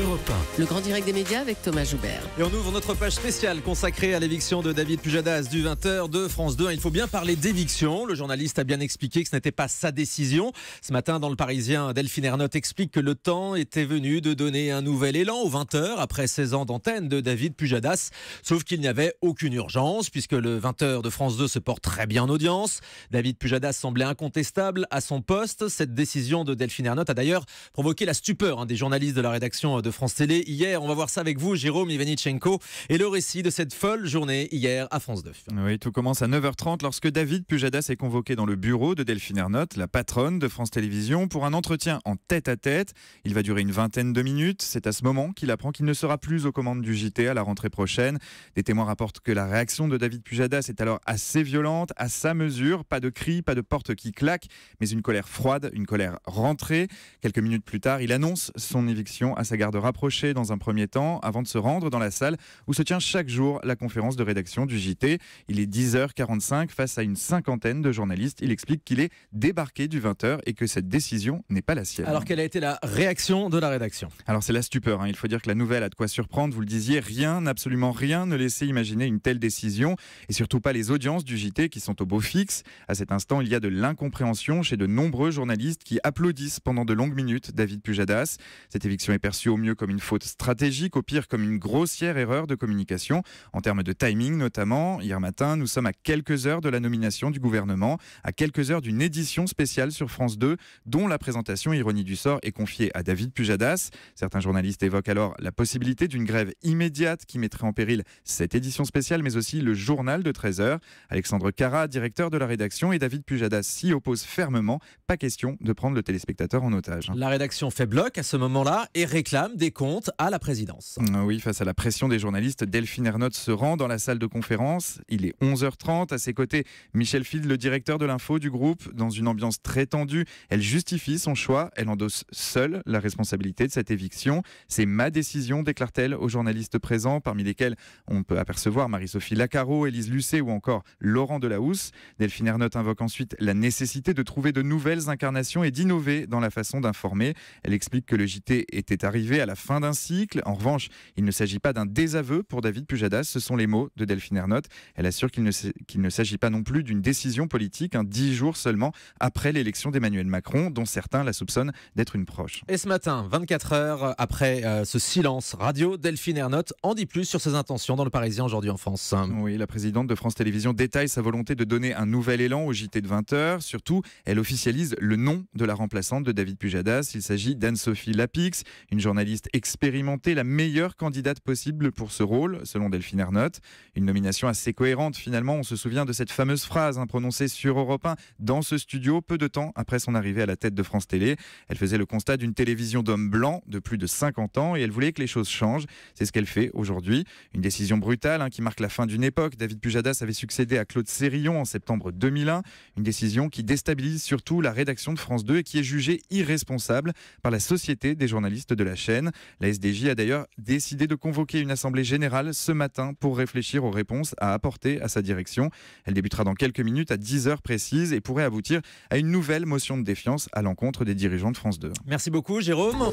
Europe 1. Le grand direct des médias avec Thomas Joubert. Et on ouvre notre page spéciale consacrée à l'éviction de David Pujadas du 20h de France 2. Il faut bien parler d'éviction. Le journaliste a bien expliqué que ce n'était pas sa décision. Ce matin, dans Le Parisien, Delphine Ernotte explique que le temps était venu de donner un nouvel élan aux 20h après 16 ans d'antenne de David Pujadas. Sauf qu'il n'y avait aucune urgence puisque le 20h de France 2 se porte très bien en audience. David Pujadas semblait incontestable à son poste. Cette décision de Delphine Ernotte a d'ailleurs provoqué la stupeur des journalistes de la rédaction de France Télé. Hier, on va voir ça avec vous, Jérôme Ivanichenko, et le récit de cette folle journée hier à France 2. Oui, tout commence à 9h30 lorsque David Pujadas est convoqué dans le bureau de Delphine Ernotte, la patronne de France Télévisions, pour un entretien en tête-à-tête. Il va durer une vingtaine de minutes. C'est à ce moment qu'il apprend qu'il ne sera plus aux commandes du JT à la rentrée prochaine. Des témoins rapportent que la réaction de David Pujadas est alors assez violente, à sa mesure. Pas de cris, pas de porte qui claque, mais une colère froide, une colère rentrée. Quelques minutes plus tard, il annonce son éviction à sa garde rapprochée dans un premier temps, avant de se rendre dans la salle où se tient chaque jour la conférence de rédaction du JT. Il est 10h45 face à une cinquantaine de journalistes. Il explique qu'il est débarqué du 20h et que cette décision n'est pas la sienne. Alors, quelle a été la réaction de la rédaction ? Alors, c'est la stupeur. Il faut dire que la nouvelle a de quoi surprendre. Vous le disiez, rien, absolument rien ne laissait imaginer une telle décision. Et surtout pas les audiences du JT qui sont au beau fixe. À cet instant, il y a de l'incompréhension chez de nombreux journalistes qui applaudissent pendant de longues minutes David Pujadas. Cette éviction est perçue au mieux comme une faute stratégique, au pire comme une grossière erreur de communication, en termes de timing notamment. Hier matin, nous sommes à quelques heures de la nomination du gouvernement, à quelques heures d'une édition spéciale sur France 2, dont la présentation, ironie du sort, est confiée à David Pujadas. Certains journalistes évoquent alors la possibilité d'une grève immédiate qui mettrait en péril cette édition spéciale, mais aussi le journal de 13h. Alexandre Carra, directeur de la rédaction, et David Pujadas s'y opposent fermement. Pas question de prendre le téléspectateur en otage. La rédaction fait bloc à ce moment-là et réclame des comptes à la présidence. Oui, face à la pression des journalistes, Delphine Ernotte se rend dans la salle de conférence. Il est 11h30. À ses côtés, Michel Field, le directeur de l'info du groupe. Dans une ambiance très tendue, elle justifie son choix. Elle endosse seule la responsabilité de cette éviction. C'est ma décision, déclare-t-elle aux journalistes présents, parmi lesquels on peut apercevoir Marie-Sophie Lacaro, Élise Lucet ou encore Laurent Delahousse. Delphine Ernotte invoque ensuite la nécessité de trouver de nouvelles incarnations et d'innover dans la façon d'informer. Elle explique que le JT était arrivé à la fin d'un cycle. En revanche, il ne s'agit pas d'un désaveu pour David Pujadas, ce sont les mots de Delphine Ernotte. Elle assure qu'il ne s'agit pas non plus d'une décision politique, 10 jours seulement après l'élection d'Emmanuel Macron, dont certains la soupçonnent d'être une proche. Et ce matin, 24 heures après ce silence radio, Delphine Ernotte en dit plus sur ses intentions dans Le Parisien aujourd'hui en France. Oui, la présidente de France Télévisions détaille sa volonté de donner un nouvel élan au JT de 20h. Surtout, elle officialise le nom de la remplaçante de David Pujadas. Il s'agit d'Anne-Sophie Lapix, une journaliste expérimentée, la meilleure candidate possible pour ce rôle, selon Delphine Ernotte. Une nomination assez cohérente finalement. On se souvient de cette fameuse phrase prononcée sur Europe 1 dans ce studio peu de temps après son arrivée à la tête de France Télé. Elle faisait le constat d'une télévision d'hommes blancs de plus de 50 ans et elle voulait que les choses changent. C'est ce qu'elle fait aujourd'hui. Une décision brutale qui marque la fin d'une époque. David Pujadas avait succédé à Claude Sérillon en septembre 2001. Une décision qui déstabilise surtout la rédaction de France 2 et qui est jugée irresponsable par la Société des journalistes de la chaîne. La SDJ a d'ailleurs décidé de convoquer une assemblée générale ce matin pour réfléchir aux réponses à apporter à sa direction. Elle débutera dans quelques minutes à 10h précises et pourrait aboutir à une nouvelle motion de défiance à l'encontre des dirigeants de France 2. Merci beaucoup, Jérôme.